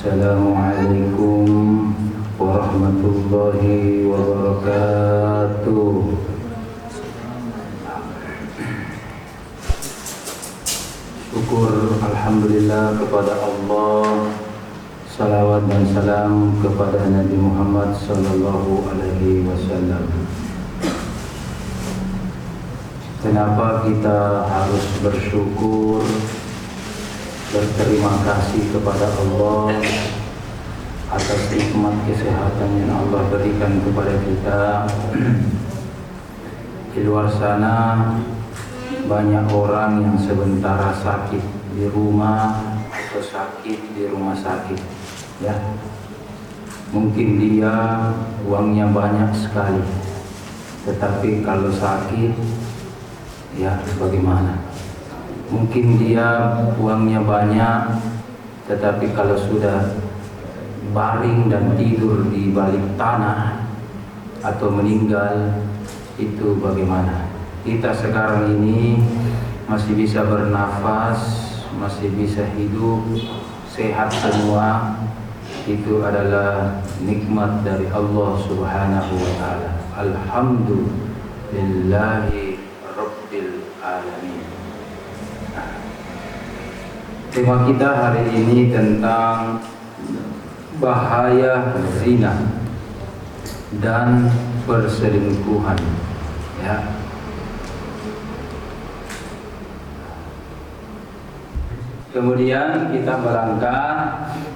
Assalamualaikum warahmatullahi wabarakatuh. Syukur alhamdulillah kepada Allah. Salawat dan salam kepada Nabi Muhammad sallallahu alaihi wasallam. Kenapa kita harus bersyukur, berterima kasih kepada Allah atas nikmat kesehatan yang Allah berikan kepada kita. Di luar sana banyak orang yang sementara sakit di rumah atau sakit di rumah sakit, ya. Mungkin dia uangnya banyak sekali, tetapi kalau sakit, ya bagaimana? Mungkin dia uangnya banyak, tetapi kalau sudah baring dan tidur di balik tanah atau meninggal, itu bagaimana? Kita sekarang ini masih bisa bernafas, masih bisa hidup, sehat semua. Itu adalah nikmat dari Allah Subhanahu wa Ta'ala. Alhamdulillahi Rabbil Alamin. Tema kita hari ini tentang bahaya zina dan perselingkuhan, ya. Kemudian kita berangkat,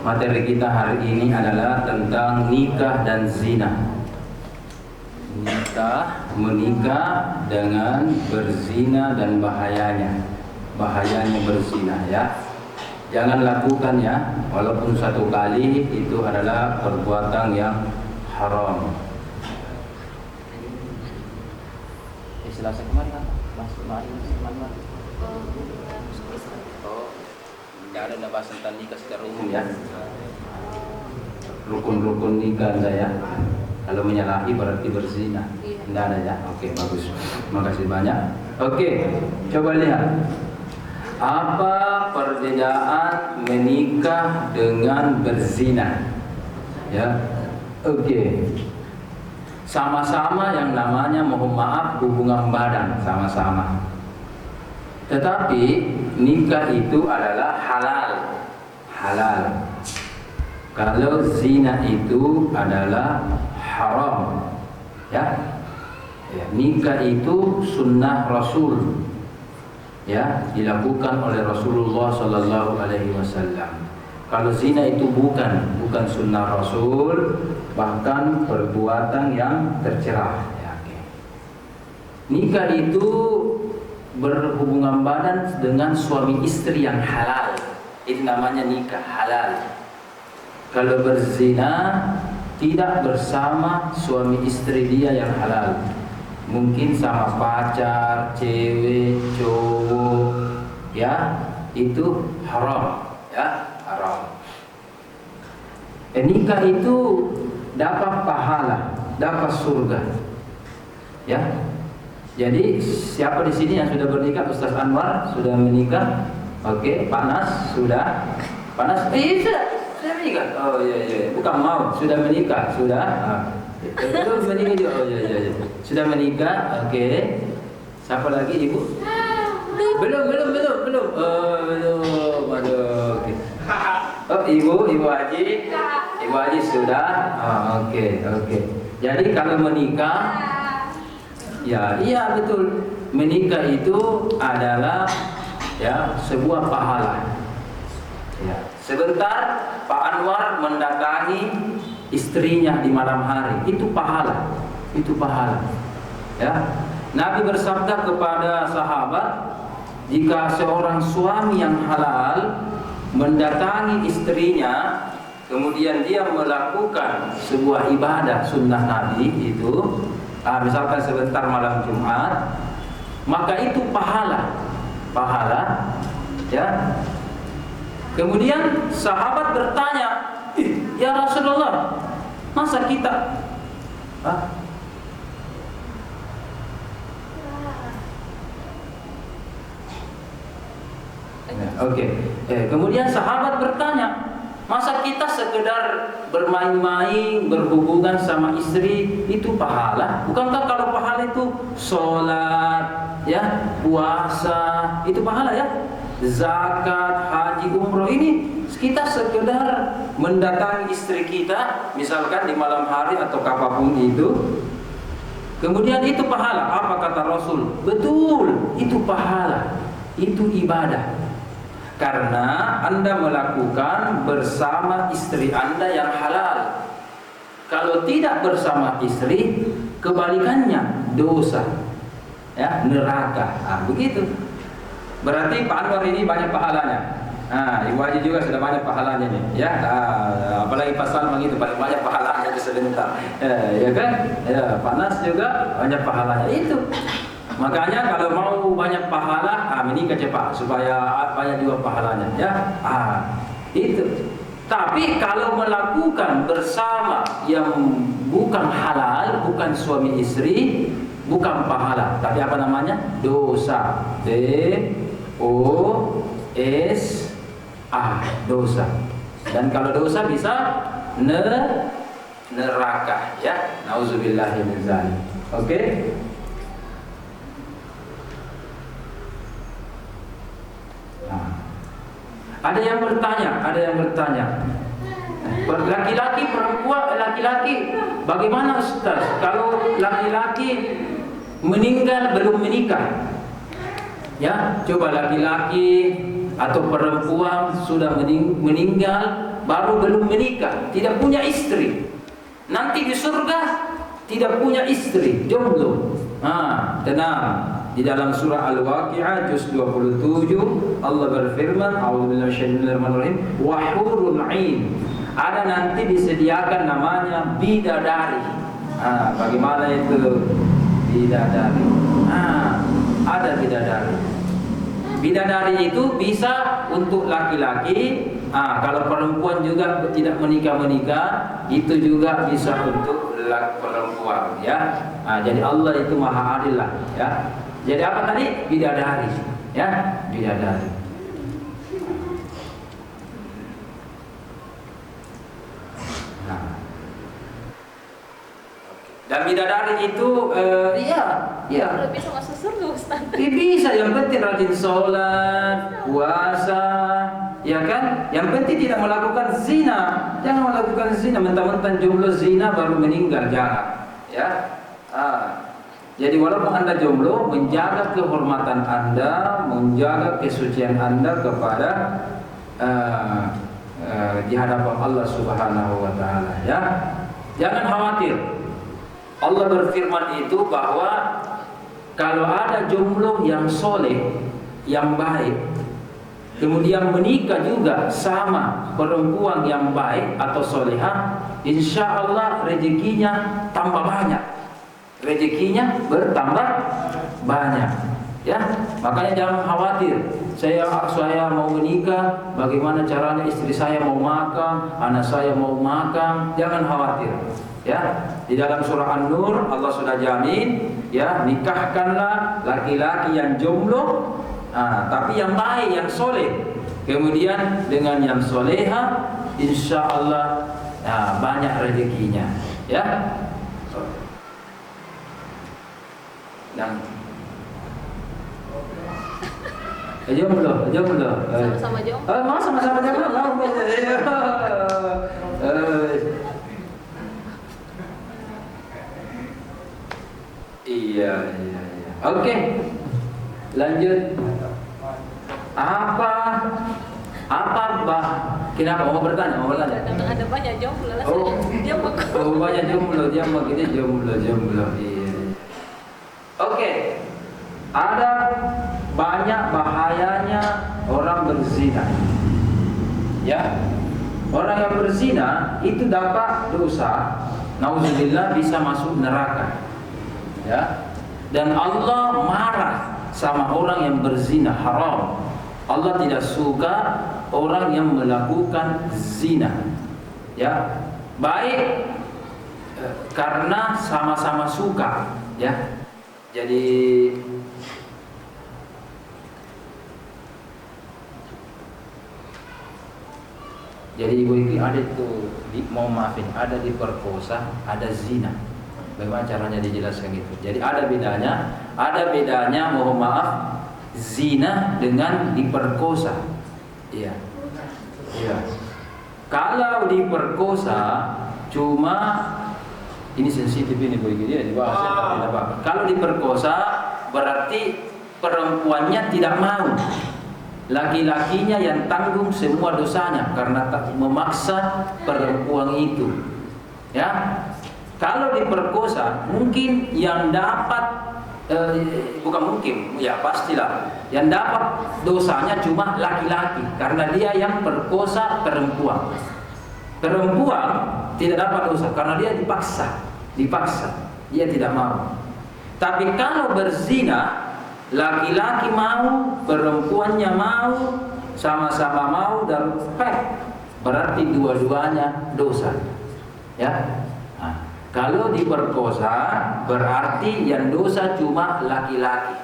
materi kita hari ini adalah tentang nikah dan zina. Menikah dengan berzina dan bahayanya berzina, ya. Jangan lakukan, ya, walaupun satu kali itu adalah perbuatan yang haram. Selasa kemarin kan? Tidak ada bahas tentang nikah secara umum, ya. Rukun-rukun nikah saya. Kalau menyalahi berarti berzina. Tidak ada, ya. Oke, bagus. Makasih banyak. Oke, coba lihat. Apa perbedaan menikah dengan berzina? Ya, oke. Sama-sama yang namanya, mohon maaf, hubungan badan, sama-sama. Tetapi nikah itu adalah halal. Kalau zina itu adalah haram. Ya, nikah itu sunnah Rasul. Ya, dilakukan oleh Rasulullah Sallallahu Alaihi Wasallam. Kalau zina itu bukan sunnah Rasul, bahkan perbuatan yang tercela. Ya, okay. Nikah itu berhubungan badan dengan suami istri yang halal. Itu namanya nikah halal. Kalau berzina tidak bersama suami istri dia yang halal. Mungkin sama pacar, cewek, cowok, ya, itu haram, ya, haram. Nikah itu dapat pahala, dapat surga, ya. Jadi siapa di sini yang sudah bernikah? Ustaz Anwar sudah menikah? Oke, Panas sudah? Panas? Sudah menikah. Oh iya, bukan mau, sudah menikah, sudah. Betul menikah juga. Oh iya. Sudah menikah, oke. Siapa lagi, Ibu? Belum. Belum. Waduh. Okay. Oh, Ibu Haji. Ibu Haji sudah. Oke. Jadi kalau menikah, ya, iya betul. Menikah itu adalah, ya, sebuah pahala. Ya. Sebentar Pak Anwar mendatangi istrinya di malam hari, itu pahala. Ya. Nabi bersabda kepada sahabat, jika seorang suami yang halal mendatangi istrinya, kemudian dia melakukan sebuah ibadah sunnah Nabi itu, misalkan sebentar malam Jumat, maka itu pahala, ya. Kemudian sahabat bertanya, ya Rasulullah, masa kita Oke. Kemudian sahabat bertanya, masa kita sekedar bermain-main, berhubungan sama istri itu pahala? Bukankah kalau pahala itu sholat, ya, puasa, itu pahala ya? Zakat, haji, umroh, ini kita sekedar mendatangi istri kita, misalkan di malam hari atau kapanpun itu, kemudian itu pahala. Apa kata Rasul? Betul, itu pahala, itu ibadah. Karena Anda melakukan bersama istri Anda yang halal. Kalau tidak bersama istri, kebalikannya dosa, ya, neraka. Begitu. Berarti Pak Anwar ini banyak pahalanya. Ibu Haji juga sudah banyak pahalanya nih, ya. Apalagi Pak Salman itu paling banyak pahalanya itu sebentar. Ya kan? Ya, Pak Nas juga banyak pahalanya itu. Makanya kalau mau banyak pahala, menikah cepat supaya banyak juga pahalanya, ya. Itu. Tapi kalau melakukan bersama yang bukan halal, bukan suami istri, bukan pahala, tapi apa namanya? Dosa. D-O-S-A, dosa. Dan kalau dosa bisa neraka, ya. Nauzubillahi min dzalik. Oke? Ada yang bertanya, laki-laki, perempuan, laki-laki, bagaimana Ustaz kalau laki-laki meninggal belum menikah? Ya, coba laki-laki atau perempuan sudah meninggal baru belum menikah, tidak punya istri, nanti di surga tidak punya istri, jomblo. Tenang. Di dalam surah Al-Waqi'ah juz 27 Allah berfirman, a'udzubillahi minasyaitonirrajim, wa hurun 'ain. Ada nanti disediakan namanya bidadari. Bagaimana itu bidadari? Ada bidadari. Bidadari itu bisa untuk laki-laki. Kalau perempuan juga tidak menikah, itu juga bisa untuk perempuan, ya. Jadi Allah itu Maha Adil lah, ya. Jadi apa tadi? Bidadari, ya, bidadari. Dan bidadari itu, Udah bisa masuk surga, Ustaz. Bisa, yang penting rajin sholat, puasa, ya kan? Yang penting tidak melakukan zina. Jangan melakukan zina, mentang-mentang jomblo zina baru meninggal, jangan, ya. Jadi walaupun Anda jomblo, menjaga kehormatan Anda, menjaga kesucian Anda kepada di hadapan Allah Subhanahu wa taala, ya. Jangan khawatir. Allah berfirman itu bahwa kalau ada jomblo yang soleh, yang baik, kemudian menikah juga sama perempuan yang baik atau solehah, insya Allah rezekinya tambah banyak. Rezekinya bertambah banyak, ya. Makanya jangan khawatir. Saya mau menikah, bagaimana caranya istri saya mau makan, anak saya mau makan, jangan khawatir, ya. Di dalam surah An-Nur Allah sudah jamin, ya, nikahkanlah laki-laki yang jomblo, tapi yang baik, yang soleh. Kemudian dengan yang soleha, insya Allah banyak rezekinya, ya. Dan jomblo. Sama-sama jomblo. Mau sama-sama jomblo? Iya. Oke. Lanjut. Apa kenapa mau bertanya? Karena ada banyak jomblo lah. Dia banyak jomblo, dia begini jomblo. Iya. Oke. Ada banyak bahayanya orang berzina. Ya. Orang yang berzina itu dapat dosa, nauzubillah, bisa masuk neraka. Ya. Dan Allah marah sama orang yang berzina, haram. Allah tidak suka orang yang melakukan zina. Ya. Baik karena sama-sama suka, ya. Jadi Jadi ibu itu ada itu, mau maafin, ada diperkosa, ada zina. Bagaimana caranya dijelaskan gitu? Jadi ada bedanya mohon maaf zina dengan diperkosa. Iya. Iya. Kalau diperkosa cuma ini sensitif ini begitu dia dibahas tidak apa. Kalau diperkosa berarti perempuannya tidak mau. Laki-lakinya yang tanggung semua dosanya karena tak memaksa perempuan itu. Ya. Kalau diperkosa mungkin yang dapat bukan mungkin, ya pastilah yang dapat dosanya cuma laki-laki karena dia yang perkosa perempuan. Perempuan tidak dapat dosa karena dia dipaksa, dia tidak mau. Tapi kalau berzina, laki-laki mau, perempuannya mau, sama-sama mau dan berarti dua-duanya dosa. Ya. Nah, kalau diperkosa berarti yang dosa cuma laki-laki.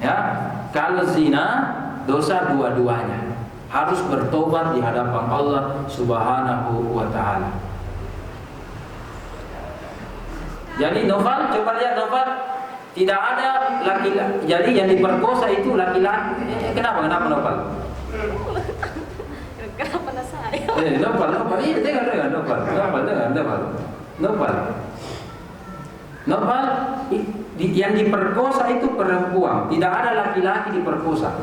Ya, kalau zina dosa dua-duanya. Harus bertobat di hadapan Allah Subhanahu wa taala. Jadi Noval, coba lihat Noval, tidak ada laki-laki. Jadi yang diperkosa itu laki-laki. Kenapa Noval? Kenapa penasaran? Noval, iya dengar Noval, yang diperkosa itu perempuan, tidak ada laki-laki diperkosa.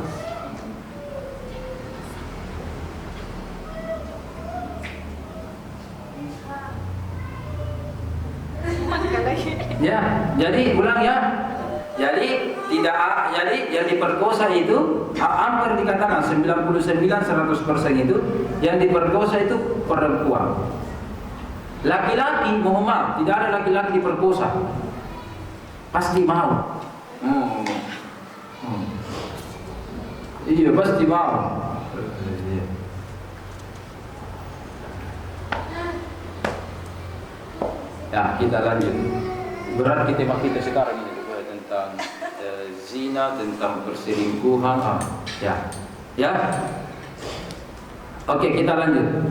Ya, jadi ulang ya. Jadi yang diperkosa itu hampir dikatakan 99-100% itu yang diperkosa itu perempuan. Laki-laki mohon maaf, tidak ada laki-laki diperkosa. Pasti mau. Iya, pasti mau. Ya, kita lanjut. Berat tema kita sekarang ini tentang zina, tentang perselingkuhan. Ya. Oke, kita lanjut.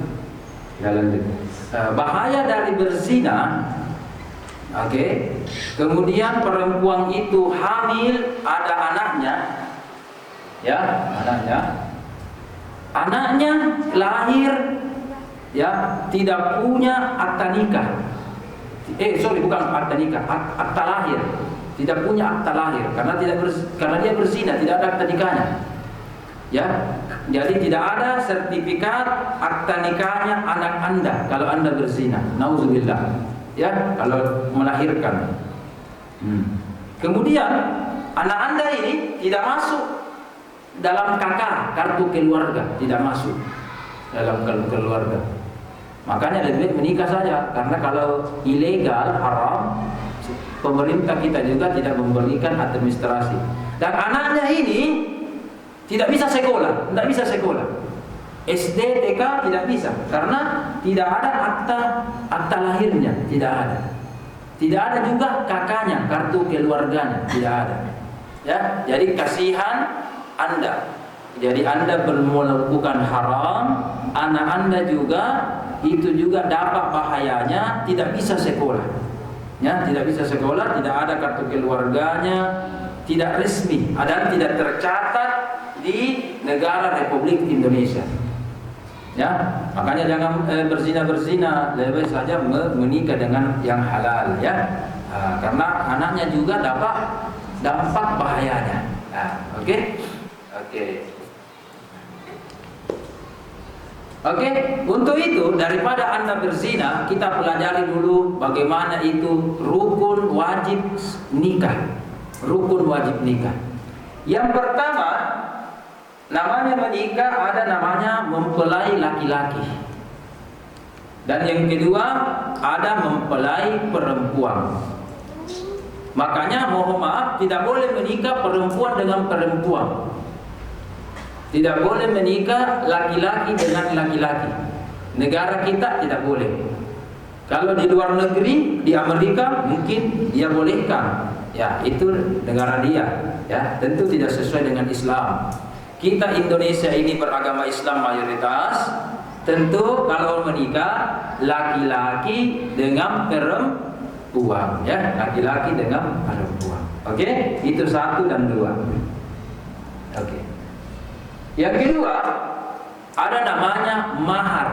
Bahaya dari berzina. Oke. Kemudian perempuan itu hamil, ada anaknya. Ya, anaknya lahir ya tidak punya akta nikah. Bukan akta nikah, akta lahir. Tidak punya akta lahir karena dia berzina, tidak ada akta nikahnya. Ya. Jadi tidak ada sertifikat akta nikahnya anak Anda kalau Anda berzina. Nauzubillah. Ya, kalau melahirkan. Kemudian anak Anda ini tidak masuk dalam kartu keluarga, tidak masuk dalam kartu keluarga. Makanya lebih baik menikah saja, karena kalau ilegal haram, pemerintah kita juga tidak memberikan administrasi. Dan anaknya ini tidak bisa sekolah. SD, TK tidak bisa karena tidak ada akta lahirnya, tidak ada. Tidak ada juga kakaknya, kartu keluarganya, tidak ada. Ya, jadi kasihan Anda. Jadi Anda melakukan haram, anak Anda juga itu juga dapat bahayanya, tidak bisa sekolah. Ya, tidak bisa sekolah, tidak ada kartu keluarganya, tidak resmi, dan tidak tercatat di negara Republik Indonesia. Ya, makanya jangan berzina, lebih saja menikah dengan yang halal ya. Karena anaknya juga dapat dampak bahayanya. Oke. Untuk itu daripada Anda berzina, kita pelajari dulu bagaimana itu rukun wajib nikah. Yang pertama, namanya menikah ada namanya mempelai laki-laki. Dan yang kedua ada mempelai perempuan. Makanya mohon maaf, tidak boleh menikah perempuan dengan perempuan. Tidak boleh menikah laki-laki dengan laki-laki. Negara kita tidak boleh. Kalau di luar negeri, di Amerika mungkin dia bolehkan. Ya, itu negara dia. Ya, tentu tidak sesuai dengan Islam. kita Indonesia ini beragama Islam mayoritas, tentu kalau menikah laki-laki dengan perempuan, ya, laki-laki dengan perempuan. Oke, itu 1 dan 2. Oke. Yang kedua, ada namanya mahar.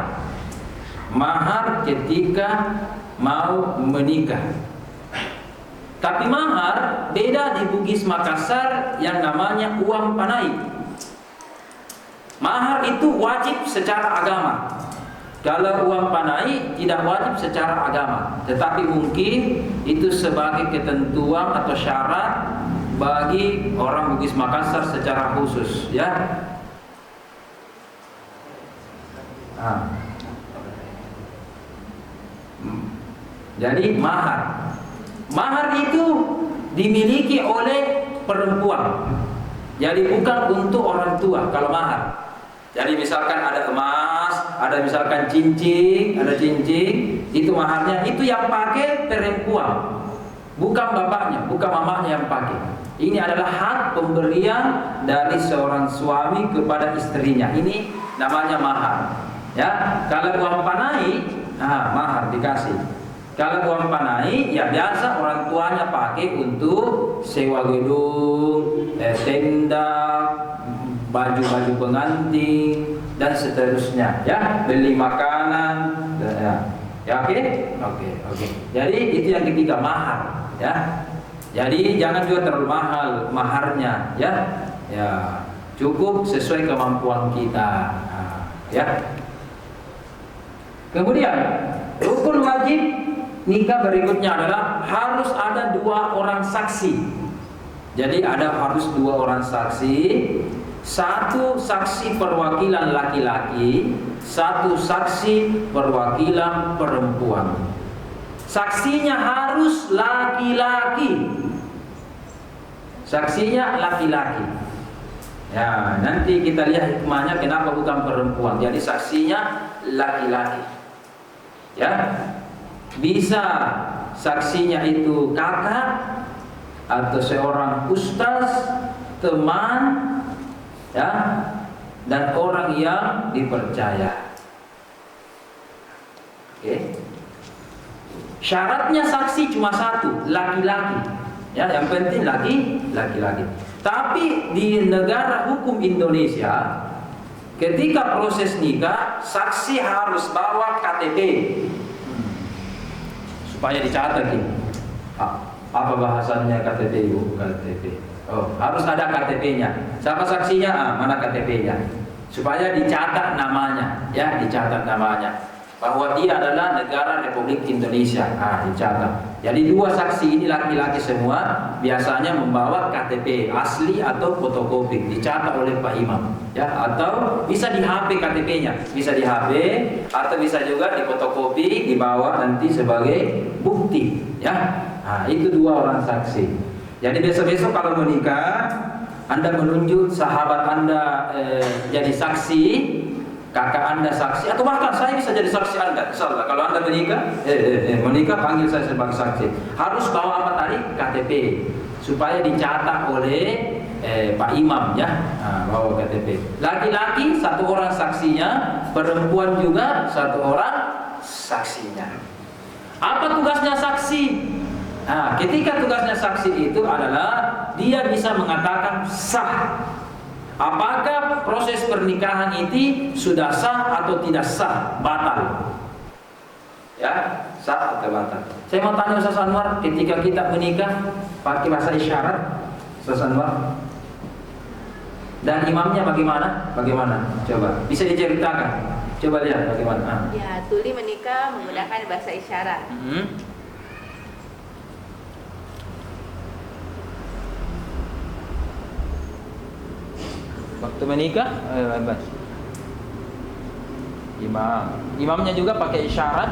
Mahar ketika mau menikah. Tapi mahar beda di Bugis Makassar yang namanya uang panai. Mahar itu wajib secara agama. Kalau uang panai tidak wajib secara agama, tetapi mungkin itu sebagai ketentuan atau syarat bagi orang Bugis Makassar secara khusus, ya. Jadi mahar itu dimiliki oleh perempuan. Jadi bukan untuk orang tua kalau mahar. Jadi misalkan ada emas, ada misalkan cincin, itu maharnya itu yang pakai perempuan, bukan bapaknya, bukan mamanya yang pakai. Ini adalah hak pemberian dari seorang suami kepada istrinya. Ini namanya mahar. Ya, kalau uang panai, mahar dikasih. Kalau uang panai, ya biasa orang tuanya pakai untuk sewa gedung, tenda, baju-baju pengantin dan seterusnya, ya, beli makanan, ya, oke. Jadi itu yang ketiga, mahar, ya. Jadi jangan juga terlalu mahal maharnya, ya, cukup sesuai kemampuan kita, ya. Kemudian rukun wajib nikah berikutnya adalah harus ada 2 orang saksi. Jadi harus 2 orang saksi. 1 saksi perwakilan laki-laki, 1 saksi perwakilan perempuan. Saksinya harus laki-laki. Saksinya laki-laki. Ya, nanti kita lihat hikmahnya kenapa bukan perempuan. Jadi saksinya laki-laki. Ya. Bisa saksinya itu kakak atau seorang ustaz, teman, ya, dan orang yang dipercaya. Oke. Syaratnya saksi cuma 1, laki-laki. Ya, yang penting laki-laki. Tapi di negara hukum Indonesia, ketika proses nikah, saksi harus bawa KTP supaya dicatat ini. Apa bahasanya KTP, Ibu? KTP. Harus ada KTP-nya. Siapa saksinya? Mana KTP-nya? Supaya dicatat namanya, ya, dicatat namanya bahwa dia adalah negara Republik Indonesia. Dicatat. Jadi 2 saksi ini laki-laki semua, biasanya membawa KTP asli atau fotokopi, dicatat oleh Pak Imam, ya, atau bisa di HP KTP-nya, bisa di HP atau bisa juga di fotokopi dibawa nanti sebagai bukti, ya. Itu 2 orang saksi. Jadi besok-besok kalau menikah, Anda menunjuk sahabat Anda jadi saksi, kakak Anda saksi, atau bahkan saya bisa jadi saksi Anda. Insyaallah kalau Anda menikah panggil saya sebagai saksi. Harus bawa apa tadi? KTP supaya dicatat oleh Pak Imam, ya. Bawa KTP. Laki-laki 1 orang saksinya, perempuan juga 1 orang saksinya. Apa tugasnya saksi? Ketika tugasnya saksi itu adalah dia bisa mengatakan sah. Apakah proses pernikahan itu sudah sah atau tidak sah, batal? Ya, sah atau batal? Saya mau tanya Ustaz Anwar, ketika kita menikah pakai bahasa isyarat, Ustaz Anwar, dan imamnya bagaimana? Coba, bisa diceritakan. Coba lihat bagaimana. Ya, tuli menikah menggunakan bahasa isyarat. Waktu menikah, imamnya juga pakai isyarat.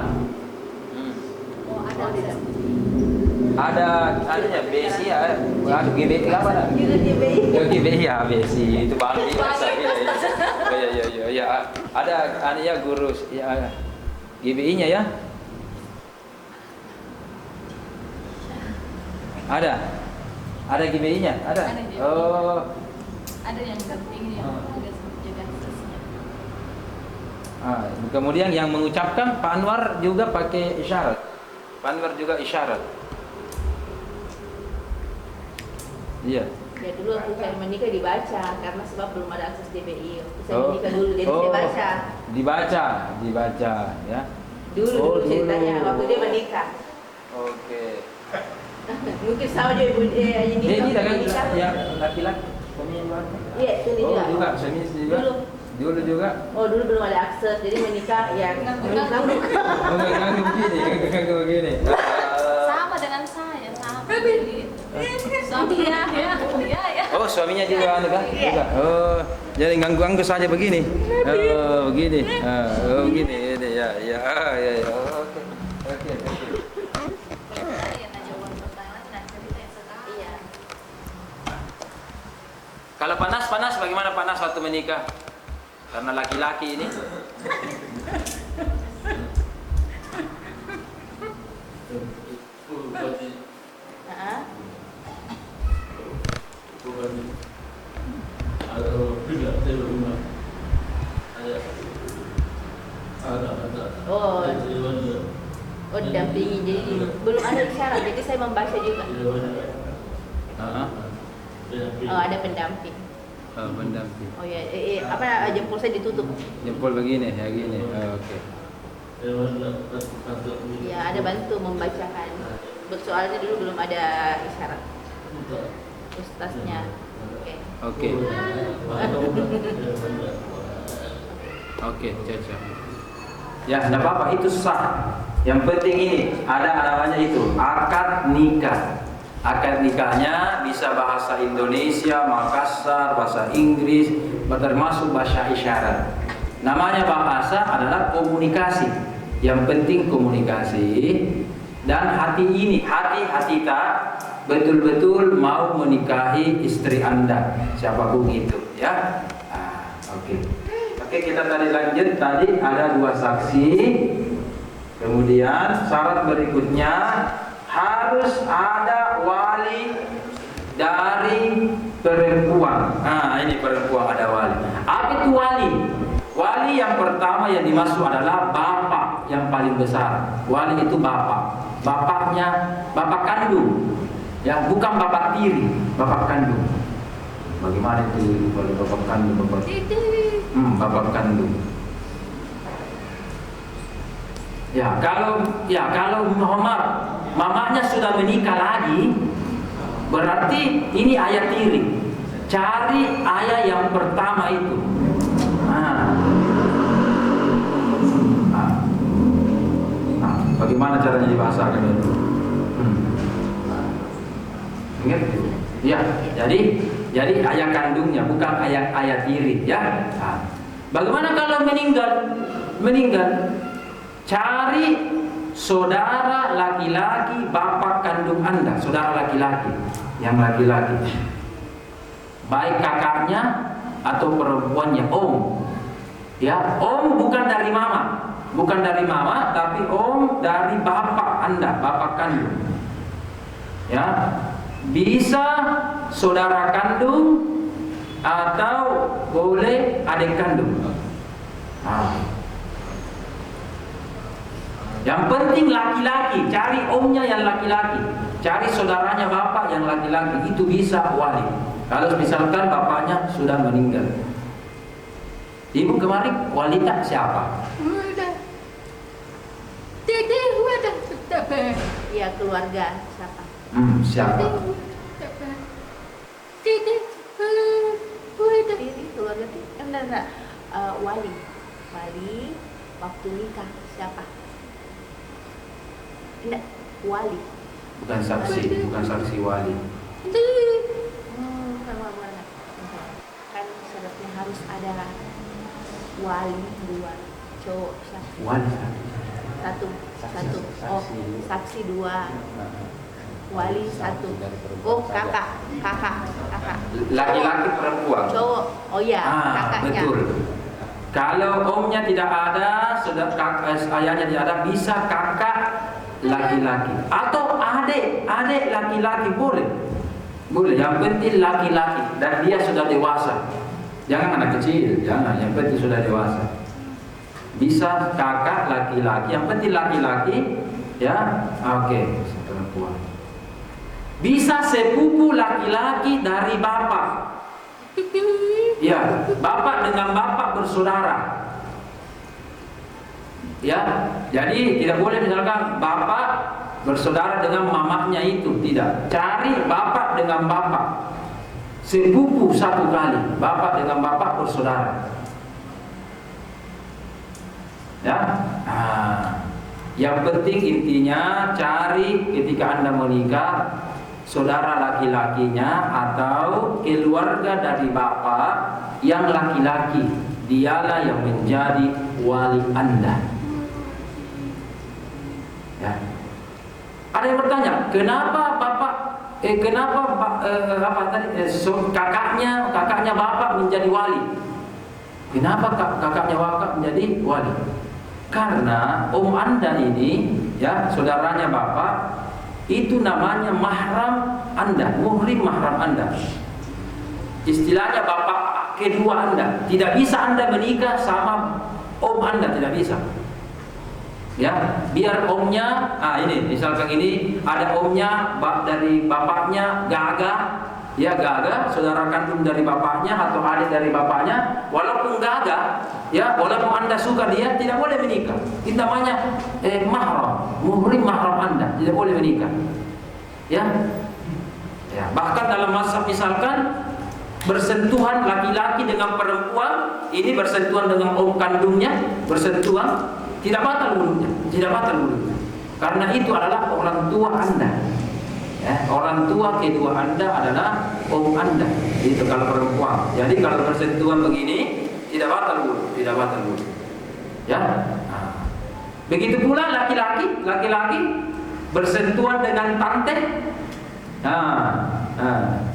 Ada ya besi ya, GBI apa? GBI ya besi itu baru biasa. Ya ada ya guru ya GBI-nya ya. Ada GBI-nya ada. Ada yang penting yang jaga aksesnya. Kemudian yang mengucapkan Pak Anwar juga pakai isyarat. Pak Anwar juga isyarat. Iya. Ya dulu waktu saya menikah dibaca karena sebab belum ada akses DBI. Waktu saya menikah dulu jadi saya baca. Dibaca ya. Dulu ceritanya waktu dia menikah. Oke. Mungkin sama aja ibu ini. Ini kan yang laki-laki suaminya juga. Iya, itu juga. Juga suaminya juga. Dulu juga. Oh, dulu belum ada akses. Jadi menikah ya ngangguk. Ngangguk begini. Sama dengan saya, sama. Suaminya ya. Oh, suaminya juga kan? Juga. Oh, jadi ngangguk-ngangguk saja begini. Oh, begini. Oh, begini. Ini ya. Oke. Kalau panas bagaimana panas waktu menikah? Karena laki-laki ini. Oh, didampingi. Jadi belum ada isyarat. Jadi saya membaca juga. Oh, ada pendamping. Pendamping. Oh ya, jempol saya ditutup. Jempol begini ya gini. Oke. Ya, ada bantu membacakan. Soalnya dulu belum ada isyarat. Ustaznya. Oke. Oke, cocok. Ya, tidak apa-apa, itu sah. Yang penting ini ada namanya itu akad nikah. Akad nikahnya bisa bahasa Indonesia, Makassar, bahasa Inggris, termasuk bahasa isyarat. Namanya bahasa adalah komunikasi. Yang penting komunikasi dan hati ini, hati tak betul-betul mau menikahi istri Anda, siapapun itu, ya. Oke, kita tadi lanjut. Tadi ada 2 saksi. Kemudian syarat berikutnya harus ada wali dari perempuan. Ini perempuan ada wali. Apa itu wali? Wali yang pertama yang dimaksud adalah bapak yang paling besar. Wali itu bapak. Bapaknya, bapak kandung. Ya, bukan bapak tiri, bapak kandung. Bagaimana itu kalau bapak kandung, bapak kandung. Ya, kalau mamanya sudah menikah lagi, berarti ini ayah tiri. Cari ayah yang pertama itu. Bagaimana caranya dibahasakan itu? Ingat? Ya, jadi ayah kandungnya bukan ayah tiri, ya. Bagaimana kalau meninggal? Cari saudara laki-laki bapak kandung Anda, saudara laki-laki, yang laki-laki. Baik kakaknya atau perempuannya, om. Ya, om bukan dari mama, tapi om dari bapak Anda, bapak kandung. Ya, bisa saudara kandung atau boleh adik kandung. Yang penting laki-laki, cari omnya yang laki-laki, cari saudaranya bapak yang laki-laki, itu bisa wali. Kalau misalkan bapaknya sudah meninggal. Ibu kemarin wali tak siapa? Iya, keluarga siapa? Siapa? Keluarga enggak. Wali waktu nikah siapa? Enggak, wali. Bukan saksi wali. Kan syaratnya harus ada wali 2, cowok siapa? Wali satu. Oh, saksi 2, wali 1. Oh, kakak. Laki-laki perempuan. Cowok. Oh ya, kakaknya. Betul. Kalau omnya tidak ada, ayahnya tidak ada, bisa kakak laki-laki atau adik laki-laki boleh. Boleh, yang penting laki-laki dan dia sudah dewasa. Jangan anak kecil, jangan. Yang penting sudah dewasa. Bisa kakak laki-laki, yang penting laki-laki, ya. Oke, perempuan. Bisa sepupu laki-laki dari bapak. Ya, bapak dengan bapak bersaudara. Ya, jadi tidak boleh misalkan bapak bersaudara dengan mamahnya itu, tidak. Cari bapak dengan bapak, sepupu satu kali, bapak dengan bapak bersaudara. Ya, yang penting intinya cari ketika Anda menikah saudara laki-lakinya atau keluarga dari bapak yang laki-laki, dialah yang menjadi wali Anda. Ya. Ada yang bertanya, kenapa bapak kakaknya bapak menjadi wali? Kenapa kakaknya bapak menjadi wali? Karena om Anda ini, ya, saudaranya bapak, itu namanya mahram Anda, muhrim mahram Anda. Istilahnya bapak kedua Anda. Tidak bisa Anda menikah sama om Anda, tidak bisa. Ya, biar omnya, ini misalkan ini ada omnya dari bapaknya Gaga, ya Gaga, saudara kandung dari bapaknya atau adik dari bapaknya, walaupun Gaga, ya walaupun Anda suka dia, tidak boleh menikah. Itu namanya mahram, muhrim mahram Anda, tidak boleh menikah. Ya, ya bahkan dalam mazhab misalkan bersentuhan laki-laki dengan perempuan, ini bersentuhan dengan om kandungnya, bersentuhan. Tidak batal wudhunya, tidak batal wudhunya. Karena itu adalah orang tua Anda. Ya, orang tua kedua Anda adalah om Anda. Itu kalau perempuan. Jadi kalau bersentuhan begini tidak batal wudhu, tidak batal wudhu. Ya. Nah. Begitu pula laki-laki bersentuhan dengan tante.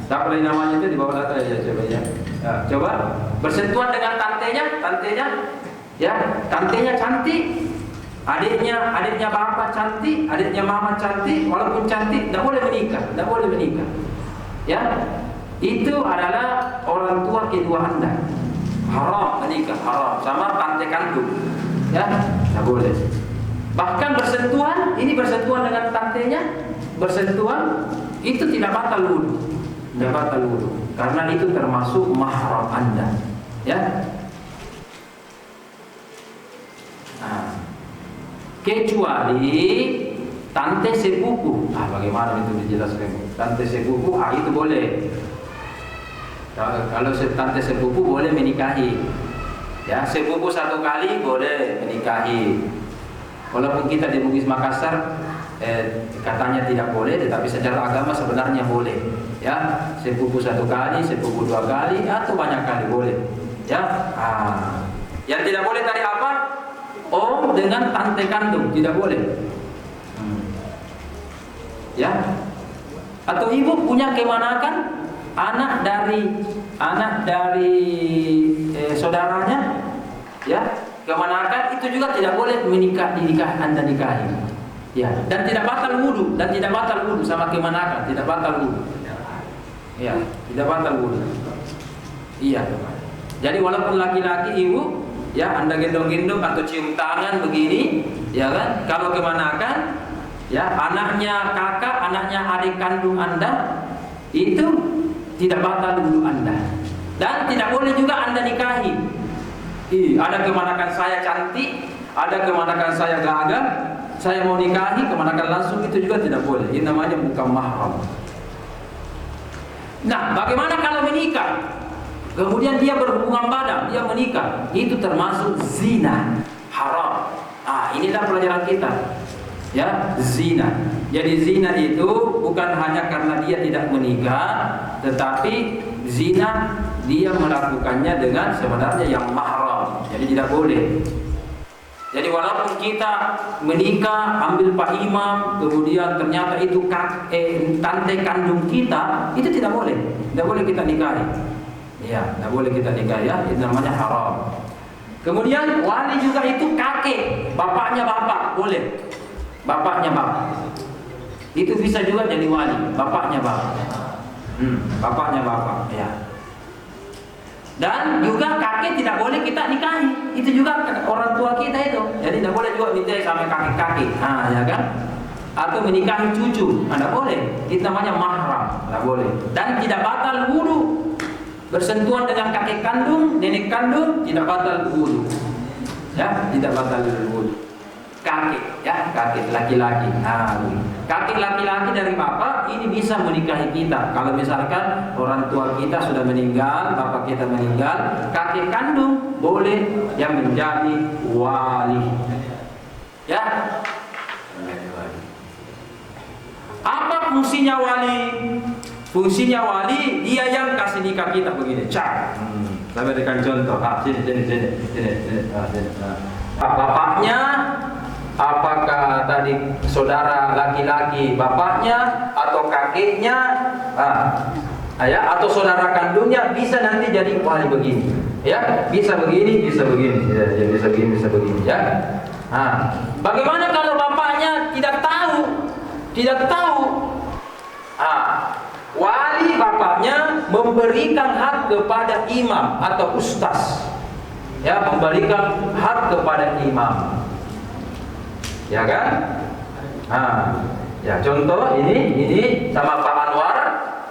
Tak boleh namanya itu di bawah data ya coba ya. Coba bersentuhan dengan tantenya. Ya, tantenya cantik, adiknya bapak cantik, adiknya mama cantik, walaupun cantik, tidak boleh menikah, Ya, itu adalah orang tua kedua Anda, haram menikah, haram sama tante kandung, ya, tidak boleh. Bahkan bersentuhan dengan tantenya, bersentuhan itu tidak batal wudhu, karena itu termasuk mahram Anda, ya. Kecuali tante sepupu. Bagaimana itu dijelaskan? Tante sepupu, itu boleh. Kalau tante sepupu boleh menikahi. Ya, sepupu satu kali boleh menikahi. Walaupun kita di Bugis Makassar katanya tidak boleh, tetapi secara agama sebenarnya boleh. Ya, sepupu satu kali, sepupu dua kali, atau banyak kali boleh. Ya, yang tidak boleh tadi apa? Om dengan tante kandung tidak boleh. Ya. Atau ibu punya kemanakan anak dari saudaranya, ya, kemanakan itu juga tidak boleh Anda nikahi. Ya, dan tidak batal wudhu sama kemanakan, tidak batal wudhu. Ya, tidak batal wudhu. Iya. Jadi walaupun laki-laki ibu, ya, Anda gendong-gendong atau cium tangan begini, ya kan? Kalau kemanakan, ya, anaknya kakak, anaknya adik kandung Anda, itu tidak batal wudhu Anda. Dan tidak boleh juga Anda nikahi. Ada kemanakan saya cantik, ada kemanakan saya gagah, saya mau nikahi, kemanakan langsung, itu juga tidak boleh. Ini namanya bukan mahram. Nah, bagaimana kalau menikah? Kemudian dia berhubungan badan, dia menikah, itu termasuk zina, haram. Inilah pelajaran kita, ya, zina. Jadi zina itu bukan hanya karena dia tidak menikah, tetapi zina dia melakukannya dengan sebenarnya yang mahram. Jadi tidak boleh. Jadi walaupun kita menikah, ambil Pak Imam, kemudian ternyata itu tante kandung kita, itu tidak boleh kita nikahi. Ya, tidak boleh kita nikah, ya, itu namanya haram. Kemudian wali juga itu kakek, bapaknya bapak, boleh. Bapaknya bapak. Itu bisa juga jadi wali, bapaknya bapak. Bapaknya bapak, ya. Dan juga kakek tidak boleh kita nikahi. Itu juga orang tua kita itu. Jadi tidak boleh juga nikahi sama kakek-kakek. Ya kan? Atau menikahi cucu, tidak boleh. Itu namanya mahram, tidak boleh. Dan tidak batal wudu. Bersentuhan dengan kakek kandung, nenek kandung, tidak batal wudu. Ya, tidak batal wudu. Kakek, ya, kakek laki-laki. Kakek laki-laki dari bapak ini bisa menikahi kita. Kalau misalkan orang tua kita sudah meninggal, bapak kita meninggal, kakek kandung boleh yang menjadi wali. Ya. Apa fungsinya wali? Fungsinya wali dia yang kasih nikah kita begini. Cak. Saya berikan contoh. Sini. Bapaknya, apakah tadi saudara laki-laki bapaknya atau kakeknya, atau saudara kandungnya bisa nanti jadi wali begini, ya, bisa begini, bisa begini, bisa begini, ya. Bagaimana kalau bapaknya tidak tahu? Wali bapaknya memberikan hak kepada imam atau ustaz, ya, memberikan hak kepada imam. Ya kan? Ya contoh ini sama Pak Anwar,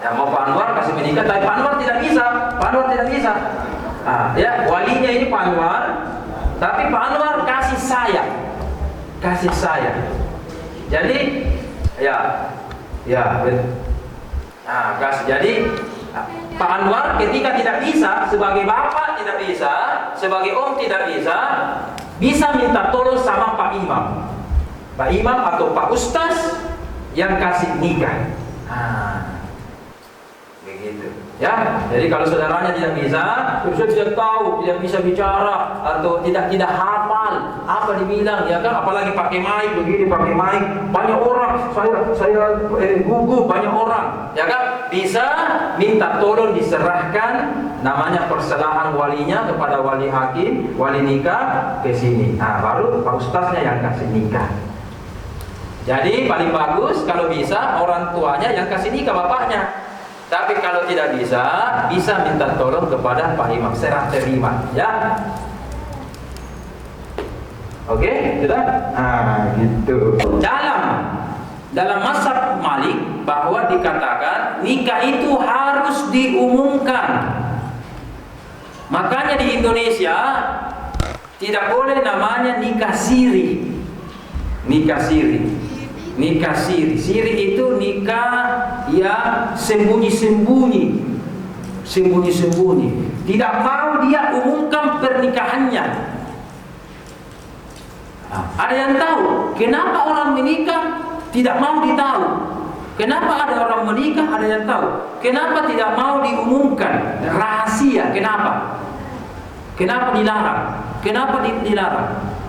ya mau Pak Anwar kasih menikah, tapi Pak Anwar tidak bisa. Ya walinya ini Pak Anwar, tapi Pak Anwar kasih saya. Jadi kasih. Jadi Pak Anwar ketika tidak bisa, sebagai bapak tidak bisa, sebagai om tidak bisa minta tolong sama Pak Imam atau Pak Ustaz yang kasih nikah. Begitu. Ya, jadi kalau saudaranya tidak bisa, saya tidak tahu, tidak bisa bicara atau tidak hafal apa dibilang, ya kan? Apalagi pakai mic begini, banyak orang, saya gugup banyak orang, ya kan? Bisa minta tolong diserahkan namanya persalahan walinya kepada wali hakim, wali nikah ke sini. Baru Pak Ustaznya yang kasih nikah. Jadi paling bagus kalau bisa orang tuanya yang kasih nikah bapaknya. Tapi kalau tidak bisa minta tolong kepada Pak Imam, serah terima, ya. Oke, sudah? Gitu. Dalam mazhab Malik bahwa dikatakan nikah itu harus diumumkan. Makanya di Indonesia tidak boleh namanya nikah siri. Siri itu nikah yang sembunyi-sembunyi. Tidak mau dia umumkan pernikahannya. Ada yang tahu kenapa orang menikah tidak mau ditahu? Kenapa ada orang menikah ada yang tahu? Kenapa tidak mau diumumkan? Rahasia. Kenapa? Kenapa dilarang? Kenapa dilarang?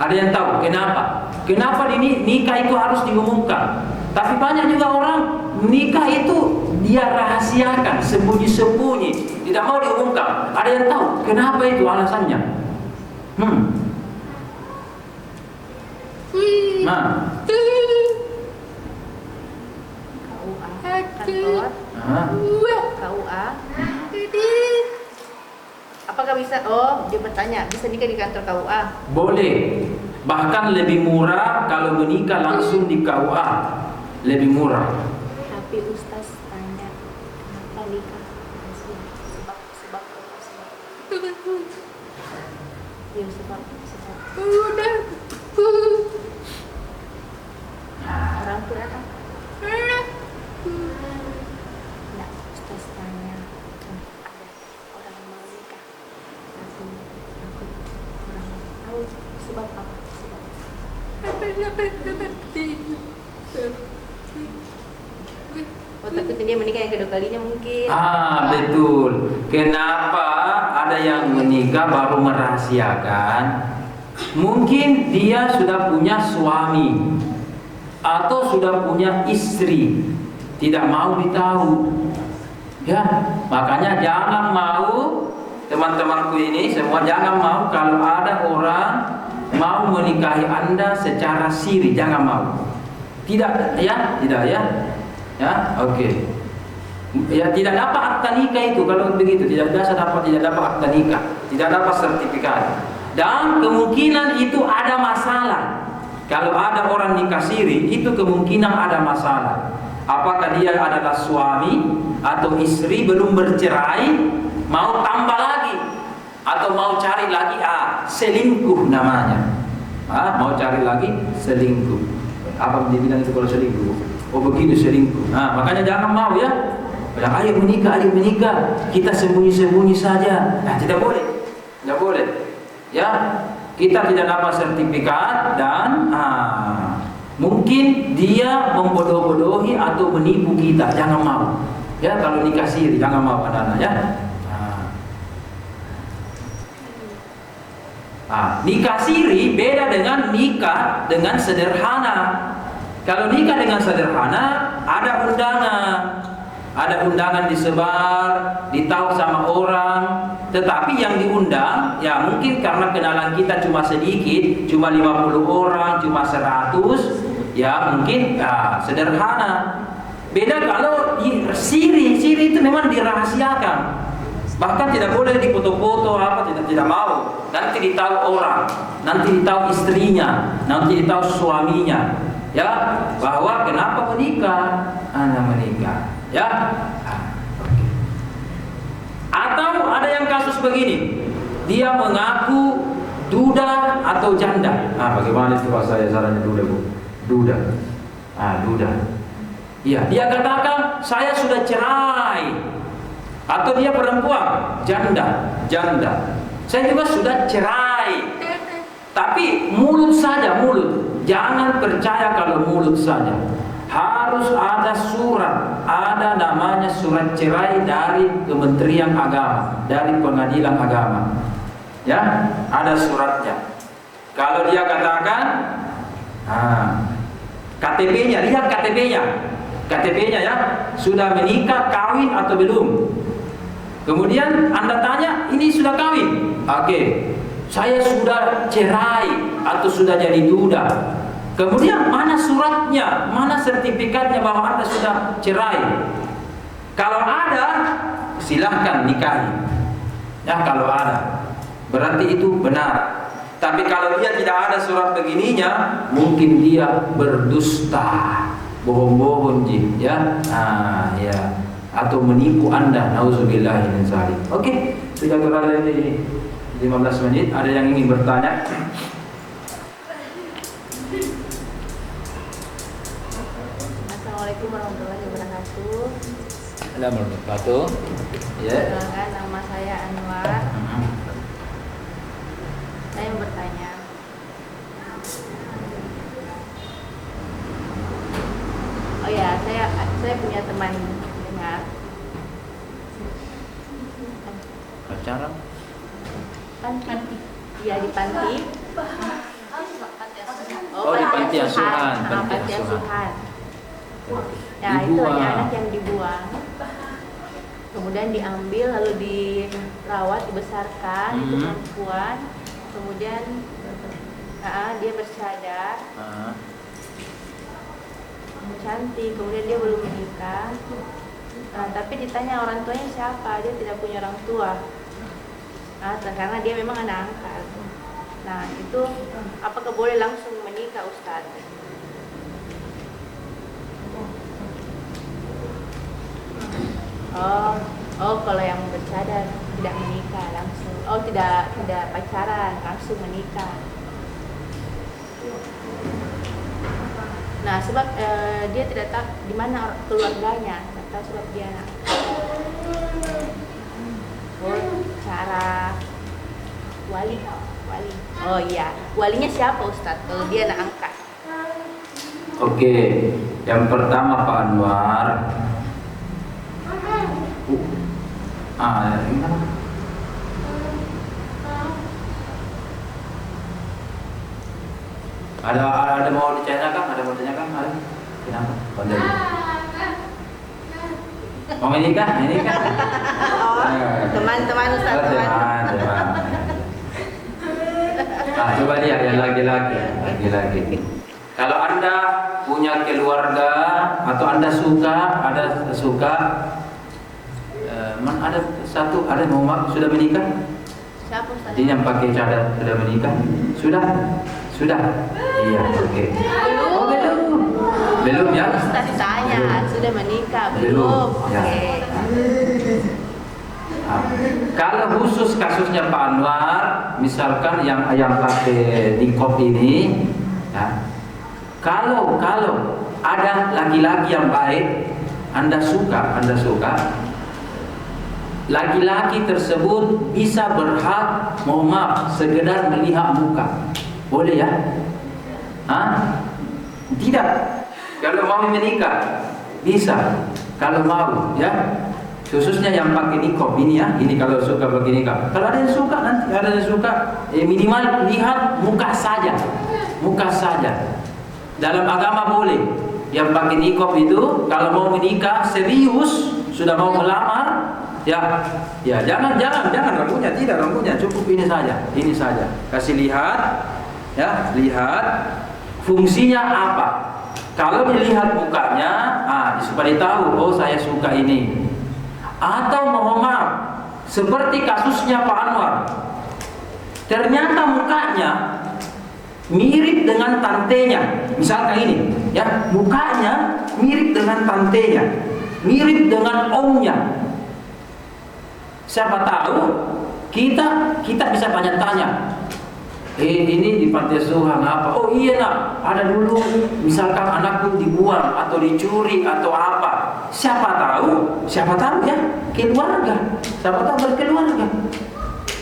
Ada yang tahu kenapa? Kenapa nikah itu harus diumumkan? Tapi banyak juga orang nikah itu dia rahasiakan, sembunyi-sembunyi, tidak mau diumumkan. Ada yang tahu kenapa itu alasannya? KUA. Apakah bisa? Dia bertanya, bisa nikah di kantor KUA? Boleh. Bahkan lebih murah kalau menikah langsung di KUA. Lebih murah. Tapi Ustaz tanya, kenapa nikah? Sebab. Ya sebab. Orang tua datang. Nah, Ustaz tanya, ada orang mau nikah. Langsung aku orang tahu sebab apa? Takutnya dia menikah yang kedua kalinya mungkin. Betul. Kenapa ada yang menikah baru merahasiakan? Mungkin dia sudah punya suami atau sudah punya istri, tidak mau ditahu. Ya, makanya jangan mau teman-temanku ini semua jangan mau kalau ada orang mau menikahi Anda secara siri, jangan mau. Tidak ya, tidak ya. Ya, oke. Ya tidak dapat akta nikah itu kalau begitu, tidak dapat akta nikah, tidak dapat sertifikat. Dan kemungkinan itu ada masalah. Kalau ada orang nikah siri, itu kemungkinan ada masalah. Apakah dia adalah suami atau istri belum bercerai, mau tambah lagi, atau mau cari lagi, selingkuh namanya. Mau cari lagi selingkuh. Apa dia bilang itu kalau selingkuh? Oh begitu selingkuh. Makanya jangan mau ya. Ayo menikah, kita sembunyi-sembunyi saja. Tidak boleh, tidak boleh. Ya, kita tidak dapat sertifikat dan mungkin dia membodoh-bodohi atau menipu kita. Jangan mau. Ya, kalau nikah siri jangan mau anak-anak ya. Nikah siri beda dengan nikah dengan sederhana. Kalau nikah dengan sederhana ada undangan disebar, ditahu sama orang, tetapi yang diundang ya mungkin karena kenalan kita cuma sedikit, cuma 50 orang, cuma 100, ya mungkin sederhana. Beda kalau siri itu memang dirahasiakan. Bahkan tidak boleh dipoto-foto tidak mau. Nanti ditahu orang, nanti ditahu istrinya, nanti ditahu suaminya. Ya, bahwa kenapa menikah? Anak menikah. Ya. Atau ada yang kasus begini. Dia mengaku duda atau janda. Bagaimana itu Pak saya sarannya duda, Bu? Duda. Duda. Iya, dia katakan saya sudah cerai. Atau dia perempuan, janda. Saya juga sudah cerai. Tapi mulut saja, mulut. Jangan percaya kalau mulut saja. Harus ada surat, ada namanya surat cerai dari Kementerian Agama, dari Pengadilan Agama. Ya, ada suratnya. Kalau dia katakan, KTP-nya, lihat KTP-nya ya, sudah menikah, kawin atau belum. Kemudian Anda tanya, ini sudah kawin? Oke, saya sudah cerai atau sudah jadi duda. Kemudian mana suratnya, mana sertifikatnya bahwa Anda sudah cerai? Kalau ada, silahkan nikahi. Ya, kalau ada, berarti itu benar. Tapi kalau dia tidak ada surat begininya, mungkin dia berdusta, bohong-bohong ya. Ya. Atau menipu Anda, nauzubillahi min dzalik. Oke, sudah berada di 15 menit. Ada yang ingin bertanya? Assalamualaikum warahmatullahi wabarakatuh. Assalamualaikum warahmatullahi wabarakatuh. Ya. Perkenalkan, nama saya Anwar. Saya mau bertanya. Oh ya, saya punya teman dengar. Pacaran? Panti. Iya, di panti. Di panti asuhan. Panti asuhan. Ya, itu hanya anak yang dibuang. Kemudian diambil lalu dirawat, dibesarkan, itu perempuan. Kemudian dia bercadar, cantik. Kemudian dia belum menikah. Tapi ditanya orang tuanya siapa, dia tidak punya orang tua. Karena dia memang anak angkat. Nah, itu apakah boleh langsung menikah, Ustaz? Kalau yang bercadar tidak menikah langsung. Tidak pacaran, langsung menikah. Nah, sebab dia tidak tahu di mana keluarganya, tidak tahu sebab dia anak. Cara wali. Oh iya, walinya siapa, Ustaz? Kalau dia anak angkat. Oke, yang pertama Pak Anwar. Ada mau ditanyakan? Ada? Kenapa? Pandai. Mau menikah? Menikah. Teman-teman Ustaz, teman. Teman. Nah, coba lihat yang laki-laki. Kalau Anda punya keluarga atau Anda suka, ada satu ada yang mau sudah menikah? Siapa Ustaz? Ini yang pakai cadar sudah menikah? Sudah. Iya, oke. Oh, belum ya? Ustaz ditanya, sudah menikah Belum, belum? ya. Oke. Nah, kalau khusus kasusnya Pak Anwar, misalkan yang pakai niqab ini, ya, kalau ada laki-laki yang baik, Anda suka, laki-laki tersebut bisa berhak, mohon maaf, sekedar melihat muka, boleh ya? Tidak. Kalau mau menikah, bisa. Kalau mau, ya. Khususnya yang pakai niqab ini ya, ini kalau suka pakai niqab. Kalau ada yang suka nanti ada yang suka, minimal lihat muka saja. Dalam agama boleh. Yang pakai niqab itu kalau mau menikah serius, sudah mau melamar, ya jangan rambutnya, tidak rambutnya, cukup ini saja. Kasih lihat, ya, lihat fungsinya apa. Kalau dilihat mukanya, supaya tahu, oh saya suka ini. Atau mohon maaf, seperti kasusnya Pak Anwar, ternyata mukanya mirip dengan tantenya, misalkan ini, ya, mukanya mirip dengan tantenya, mirip dengan omnya. Siapa tahu kita bisa tanya-tanya. Ini di panti asuhan apa? Oh iya nak, ada dulu misalkan anakku dibuang atau dicuri atau apa. Siapa tahu ya, keluarga. Siapa tahu berkeluarga.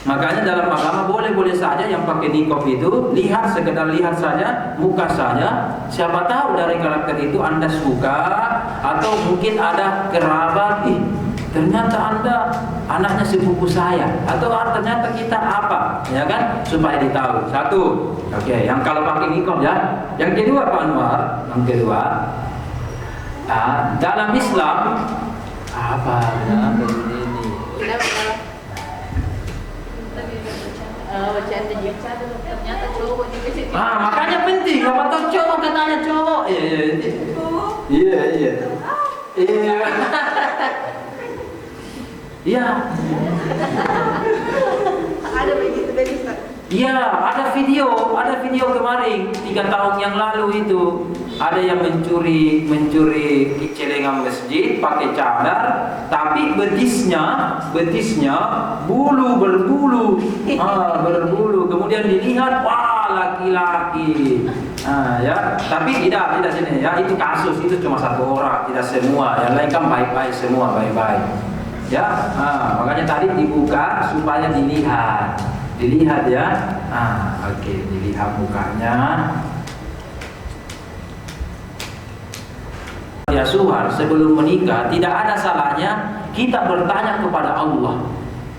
Makanya dalam agama boleh saja yang pakai niqab itu sekedar lihat saja muka saja. Siapa tahu dari karakter itu Anda suka, atau mungkin ada kerabat, ternyata Anda anaknya sepupu saya, atau ternyata kita apa, ya kan, supaya ditahu. Satu, oke, yang kalau pakai niqab ya. Yang kedua Pak Anwar, dalam Islam apa ya ini? Bercanda ternyata cowok juga sih. Makanya penting, apa tahu cowok katanya cowok. Iya. Iya. Ada begitu dari Ustaz. Iya, ada video kemarin 3 tahun yang lalu itu ada yang mencuri celengan masjid pakai cadar, tapi betisnya berbulu, kemudian dilihat, wah laki-laki, ya, tapi tidak sini ya, itu kasus, itu cuma 1 orang, tidak semua, yang lain kan baik-baik semua, ya, makanya tadi dibuka supaya dilihat ya. Oke, dilihat mukanya. Ya suhar, sebelum menikah tidak ada salahnya kita bertanya kepada Allah.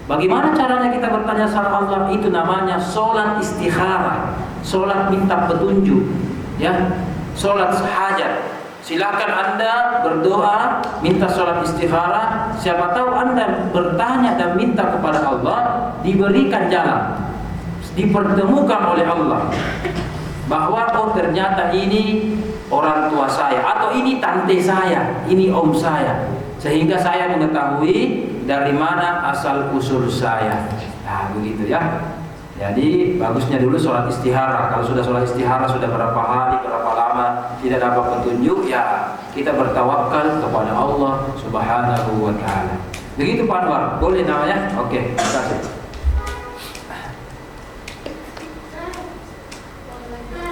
Bagaimana caranya kita bertanya sama Allah? Itu namanya sholat istikharah, sholat minta petunjuk, ya, sholat hajat. Silakan Anda berdoa, minta sholat istikharah. Siapa tahu Anda bertanya dan minta kepada Allah, diberikan jalan, dipertemukan oleh Allah bahwa oh ternyata ini orang tua saya, atau ini tante saya, ini om saya, sehingga saya mengetahui dari mana asal usul saya. Nah begitu ya. Jadi bagusnya dulu sholat istihara. Kalau sudah sholat istihara, sudah berapa hari, berapa lama tidak dapat petunjuk, ya kita bertawakal kepada Allah Subhanahu wa ta'ala. Begitu Pak Anwar, boleh namanya? Oke, terima kasih.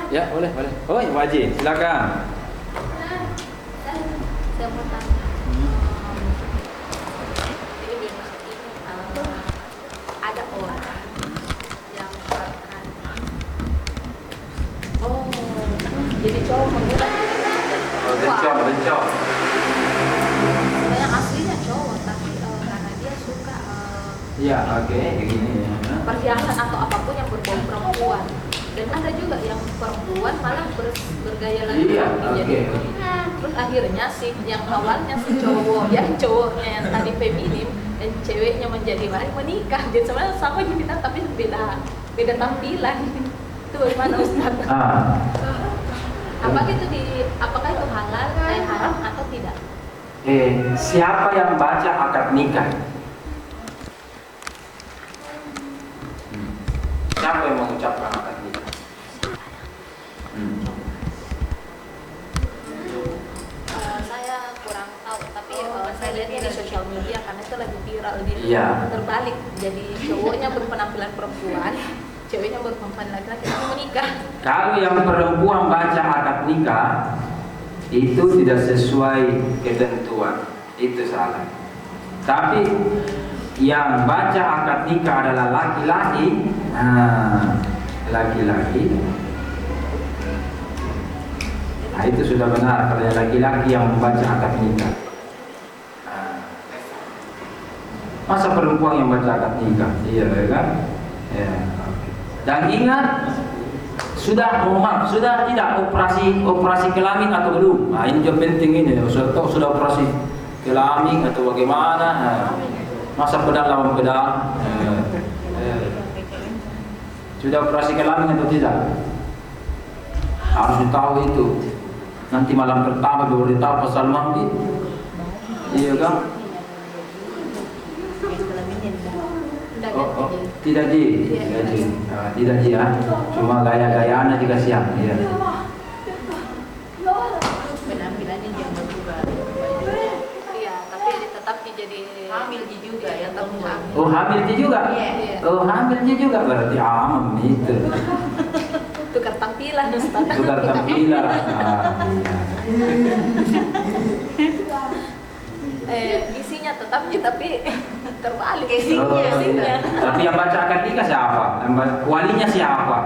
Ya, boleh. Oh, wajib, silakan. Saya mau tanya. Ada orang yang akan jadi cowok menggunakan Bencong. yang aslinya cowok, tapi karena dia suka Iya, oke, begini ya. perhiasan atau apapun yang berbau perempuan. Dan ada juga yang perempuan malah bergaya lagi. Iya, Jadi oke. Terus akhirnya si yang awalnya si cowoknya yang tadi feminim dan ceweknya menjadi menikah. Jadi sebenarnya sama kita tapi beda tampilan. Itu bagaimana Ustaz? Apakah itu halal, haram atau tidak? Siapa yang baca akad nikah? Siapa yang mengucapkan akad nikah? Saya kurang tahu, tapi saya lihat di sosial media karena itu lagi viral di terbalik. Jadi cowoknya berpenampilan perempuan, ceweknya berpenampilan laki-laki tapi menikah. Kalau yang perempuan baca akad nikah itu tidak sesuai ketentuan, itu salah. Tapi yang baca akad nikah adalah laki-laki, nah itu sudah benar kalau yang laki-laki yang membaca akad nikah. Masa perempuan yang baca akad nikah? Iya kan? Ya. Dan ingat, sudah tidak operasi kelamin atau belum? Nah ini juga penting ini. Sudah operasi kelamin atau bagaimana? Masa pedang lawan pedang? Sudah operasi kelamin atau tidak? Harus ditahu itu. Nanti malam pertama baru ditahu pasal mandi. Iya kan? Tidak ya. Cuma gaya-gayaan aja kasihan. Iya. Penampilannya dia juga. Iya, tapi tetap jadi hamil juga ya, hamil. Oh, hamil juga? Iya. Oh, hamil juga berarti amam itu. Tukar tampilan Ustaz. Tukar tampilan. Isinya tetap tapi terbalik isinya. Iya. Tapi yang baca akad nikah siapa? Walinya siapa?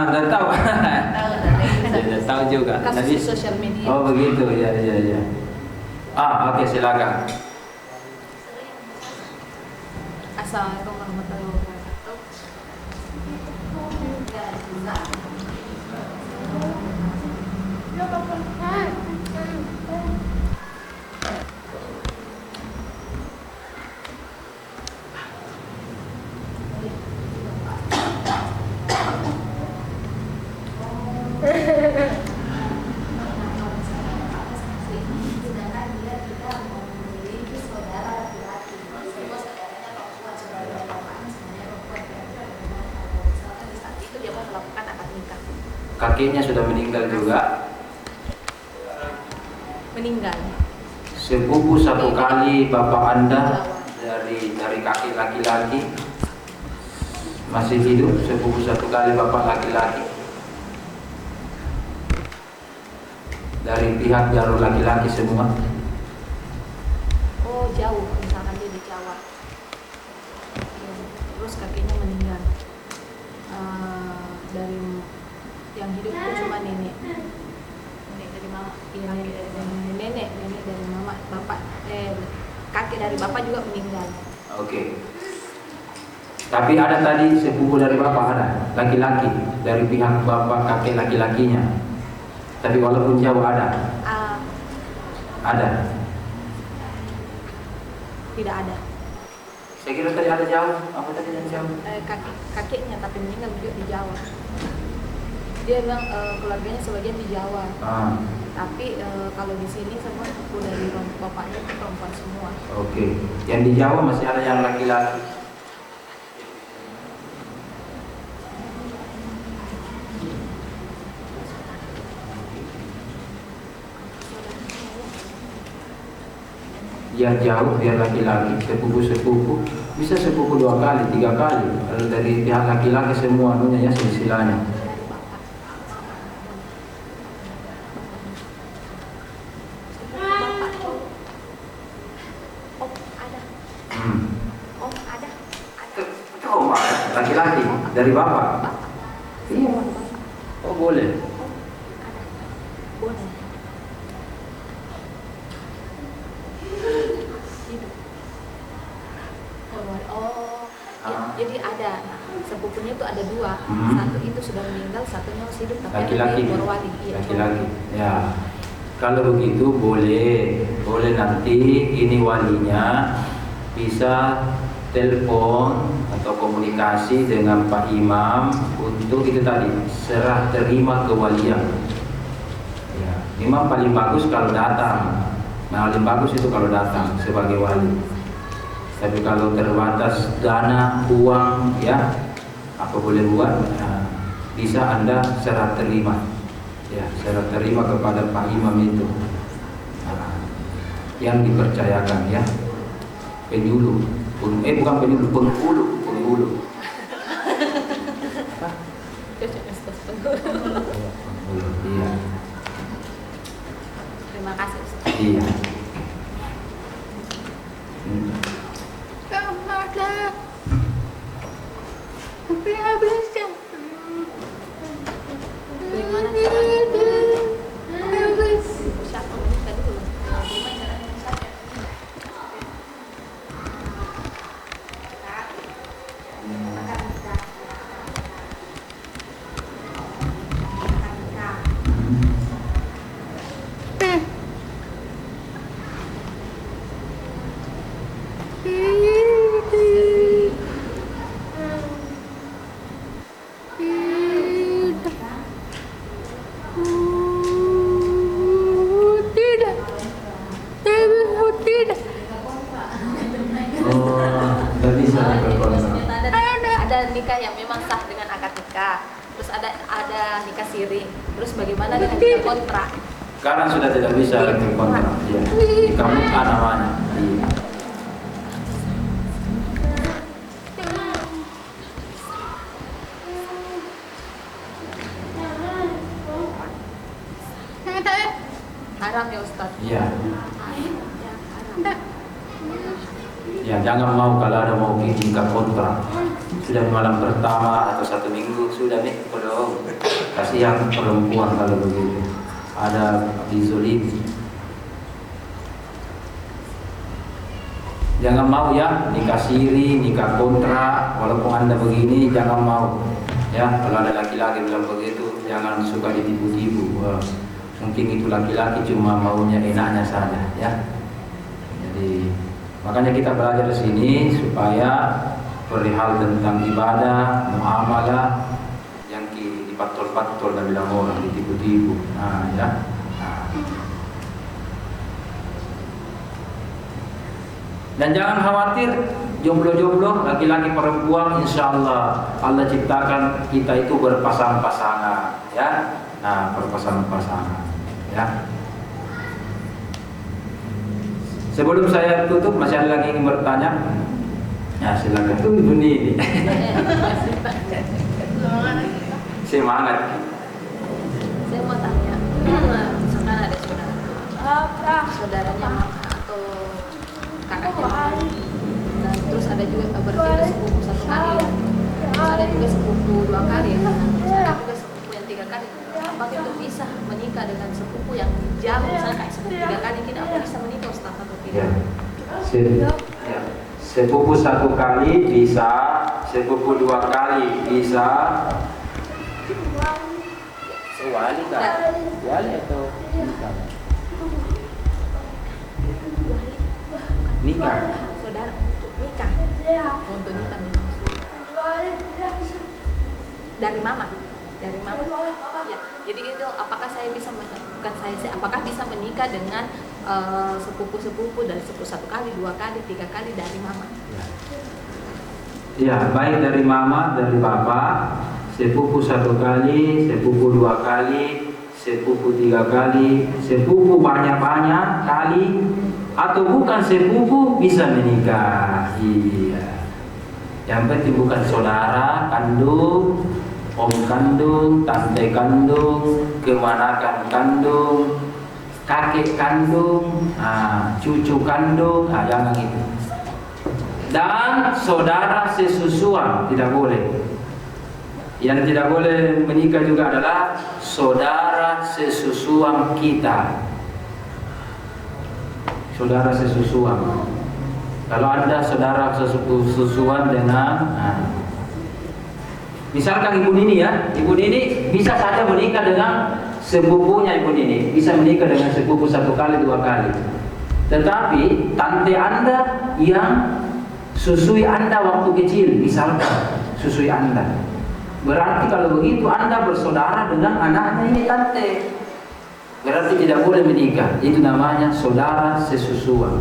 Dan tahu. Tahu juga. Kasus sosial media. Oh begitu, ya. Oke, silakan. Assalamualaikum warahmatullahi wabarakatuh. Kakeknya sudah meninggal juga. Meninggal. Sepupu satu kali bapak Anda dari kakek laki-laki masih hidup. Sepupu satu kali bapak laki-laki dari pihak jalur laki-laki semua. Oh jauh, misalkan dia di Jawa. Terus kakeknya meninggal. Dari yang hidup itu cuma nenek dari mama, nenek dari mama, bapak, kakek dari bapak juga meninggal. Oke. Tapi ada tadi sepupu dari bapak ada, laki-laki dari pihak bapak kakek laki-lakinya. Tapi walaupun jauh ada. Ada. Tidak ada. Saya kira tadi ada jauh. Apa tadi yang jauh? Kakeknya tapi meninggal juga di Jawa. Dia bilang keluarganya sebagian di Jawa. Tapi kalau di sini semua sepupu dari bapaknya itu perempuan semua. Oke. Yang di Jawa masih ada yang laki-laki. Biar jauh, biar laki-laki, sepupu bisa sepupu 2 kali, 3 kali. Kalau dari pihak laki-laki semua punya silsilahnya. Laki-laki dari bapak. Iya. Oh boleh. Boleh. Jadi ada sepupunya itu ada 2. Satu itu sudah meninggal, satunya masih hidup tapi laki-laki. Borwali. Laki-laki. Ya. Kalau begitu boleh nanti ini walinya bisa telepon atau komunikasi dengan Pak Imam untuk itu tadi serah terima kewalian. Ya, Imam paling bagus kalau datang. Nah, paling bagus itu kalau datang sebagai wali. Tapi kalau terbatas dana, uang, ya apa boleh buat? Nah, bisa Anda serah terima. Ya, serah terima kepada Pak Imam itu. Nah, yang dipercayakan ya. Penyuluh. Bukan penyuluh, penghulu. Iya. Terima kasih Ustaz. Iya. Bagaimana caranya? Siapa menikah dulu? Gimana caranya saja? Ada nikah yang memang sah dengan akad nikah, terus ada nikah siri, terus bagaimana dengan nikah kontrak? Sekarang sudah tidak bisa lagi kontrak. Ya. Kamu anak mana? Iya. Haram ya Ustaz? Iya. Ya, jangan mau kalau ada mau nikah kontrak. Sudah malam pertama atau 1 minggu sudah nih, kalau kasihan perempuan kalau begitu. Ada dizolimi. Jangan mau ya nikah siri, nikah kontrak, walaupun Anda begini jangan mau. Ya, kalau ada laki-laki bilang begitu, jangan suka ditipu-tipu. Wah, mungkin itu laki-laki cuma maunya enaknya saja, ya. Jadi makanya kita belajar di sini supaya perihal tentang ibadah, muamalah yang dipatul-patul dan bilang orang ditipu-tipu. Nah, ya. Nah. Dan jangan khawatir jomblo-jomblo, laki-laki perempuan, insya Allah Allah ciptakan kita itu berpasang-pasangan, ya. Nah, berpasang-pasangan, ya. Sebelum saya tutup, masih ada lagi yang bertanya? Ya, silakan. Itu Ibu Nini. Semangat. Saya mau tanya, misalkan ada saudaranya mama atau kakaknya mama, dan terus ada juga berarti ada sepupu 1 kali ya, terus ada juga sepupu 2 kali ya, terus ada juga sepupu yang 3 kali. Apakah itu bisa menikah dengan sepupu yang jauh, misalnya kayak sepupu 3 kali, tidak bisa menikah Ustaz atau tidak? Ya. Sepupu 1 kali bisa, sepupu 2 kali bisa. Wali kan? Wali atau nikah? Saudara untuk nikah, untuk nikah memang dari mama. Ya, jadi itu apakah saya bisa bukan saya apakah bisa menikah dengan sepupu-sepupu dari sepupu 1 kali, 2 kali, 3 kali dari mama? Ya, baik dari mama, dari bapak, sepupu 1 kali, sepupu 2 kali, sepupu 3 kali, sepupu banyak-banyak kali, atau bukan sepupu bisa menikah. Iya. Yang penting bukan saudara kandung, om kandung, tante kandung, kemanakan kandung, kakek kandung, cucu kandung, jangan itu. Dan saudara sesusuan tidak boleh. Yang tidak boleh menikah juga adalah saudara sesusuan kita. Saudara sesusuan. Kalau Anda saudara sesusuan dengan misalkan Ibu Nini ya, Ibu Nini bisa saja menikah dengan sepupunya ibu ini bisa menikah dengan sepupu 1 kali 2 kali. Tetapi tante Anda yang susui Anda waktu kecil, misalkan susui Anda, berarti kalau begitu Anda bersaudara dengan anaknya ini tante. Berarti tidak boleh menikah. Itu namanya saudara sesusuan.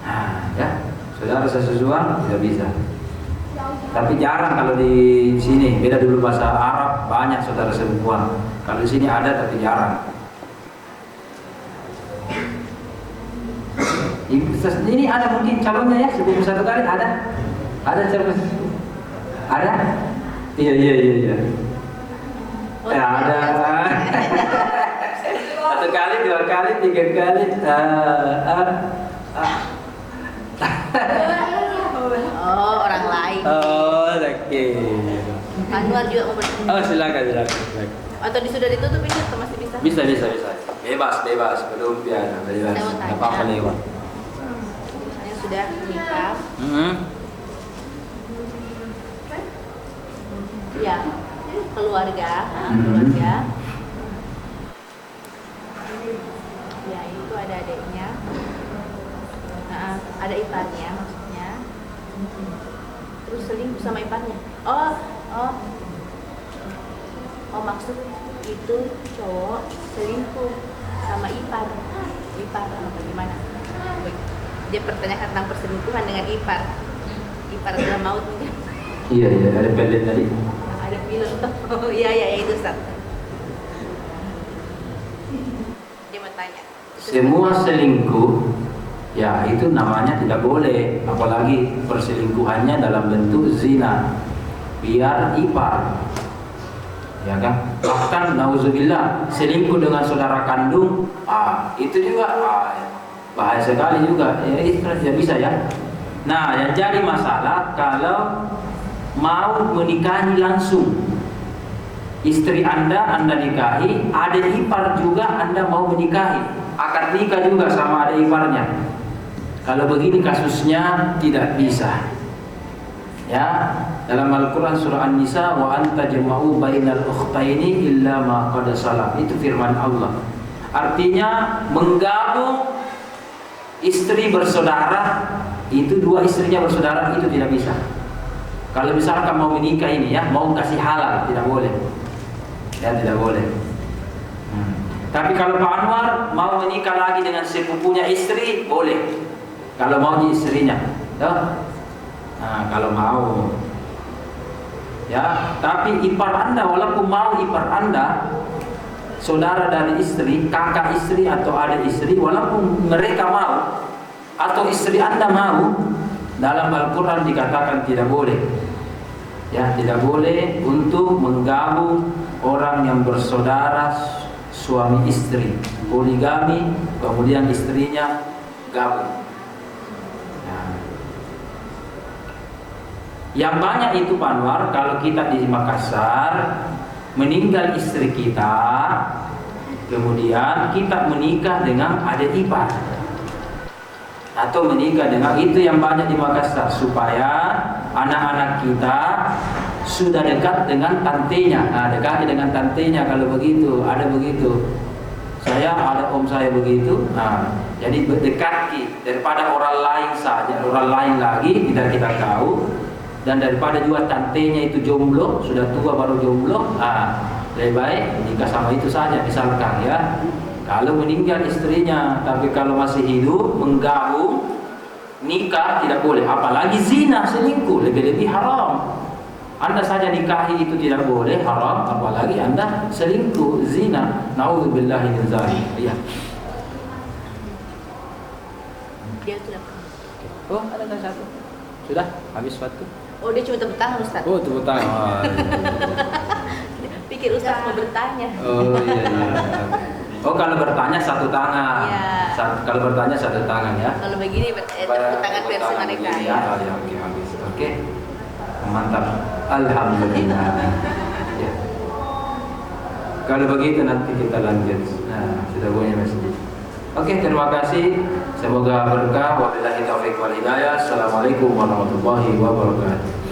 Nah, ya, saudara sesusuan tidak bisa. Tapi jarang kalau di sini. Beda dulu bahasa Arab banyak saudara sepupuan. Kalau di sini ada tapi jarang. Ini ada mungkin calonnya ya, sepupu 1 kali ada. Ada calon. Ada? Iya. Ya, ada. 1 kali, 2 kali, 3 kali. Oh, orang lain. Oh, oke. Anwar juga mau bertanya. Oh, silakan. Atau sudah ditutup ini atau masih bisa? Bisa. Bebas, belum piano, bebas. Saya mau tanya. Enggak apa-apa lewat. Yang sudah menikah, ya keluarga, ya itu ada adiknya, ada iparnya maksudnya, terus selingkuh sama iparnya. Oh maksud itu cowok selingkuh sama ipar apa gimana? Dia pertanyakan tentang perselingkuhan dengan ipar adalah maut mungkin. Iya, ada pelet tadi. Ada film. Oh iya itu Ustaz. Dia mau tanya. Semua selingkuh, ya itu namanya tidak boleh. Apalagi perselingkuhannya dalam bentuk zina, biar ipar, ya kan? Bahkan nauzubillah selingkuh dengan saudara kandung, itu juga bahaya sekali juga. Ya itu kan tidak bisa ya. Nah, yang jadi masalah kalau mau menikahi langsung istri Anda nikahi, adik ipar juga Anda mau menikahi, akad nikah juga sama adik iparnya. Kalau begini kasusnya tidak bisa. Ya, dalam Al-Qur'an surah An-Nisa, wa anta jama'u bainal ukhtaini illa ma qad salaf. Itu firman Allah. Artinya menggabung istri bersaudara, itu 2 istrinya bersaudara itu tidak bisa. Kalau misalkan mau menikah ini ya, mau kasih halal, tidak boleh. Ya, tidak boleh. Tapi kalau Pak Anwar mau menikah lagi dengan sepupunya istri, boleh. Kalau mau istrinya, ya. Nah, kalau mau. Ya, tapi ipar Anda, walaupun mau ipar Anda, saudara dari istri, kakak istri atau adik istri, walaupun mereka mau atau istri Anda mau, dalam Al-Quran dikatakan tidak boleh. Ya, tidak boleh untuk menggabung orang yang bersaudara suami istri, poligami, kemudian istrinya gabung. Yang banyak itu Pak Anwar, kalau kita di Makassar meninggal istri kita, kemudian kita menikah dengan adik ipar atau menikah dengan, itu yang banyak di Makassar, supaya anak-anak kita sudah dekat dengan tantenya. Nah, dekat dengan tantenya kalau begitu, ada begitu. Saya ada om saya begitu. Nah, jadi dekati daripada orang lain saja, orang lain lagi tidak kita tahu. Dan daripada juga tantenya itu jomblo, sudah tua baru jomblo, lebih baik nikah sama itu saja misalkan ya. Kalau meninggal istrinya, tapi kalau masih hidup menggabung nikah tidak boleh, apalagi zina, selingkuh, lebih-lebih haram. Anda saja nikahi itu tidak boleh, haram, apalagi Anda selingkuh, zina. Nauzubillahi min dzalik. Iya. Dia sudah. Oh, ada satu. Sudah habis waktu. Oh, dia cuma tepuk tangan Ustaz. Oh, tepuk tangan. Pikir Ustaz mau bertanya. Oh iya. Oh, kalau bertanya satu tangan. Iya. Kalau bertanya satu tangan ya. Kalau begini tepuk tangan versi mereka ya. Ya, oke, habis. Oke. Mantap. Alhamdulillah. Ya. Kalau begitu nanti kita lanjut. Nah, sudah punya masjid. Oke, terima kasih. Semoga berkah. Wabillahi taufiq wal hidayah. Assalamualaikum warahmatullahi wabarakatuh.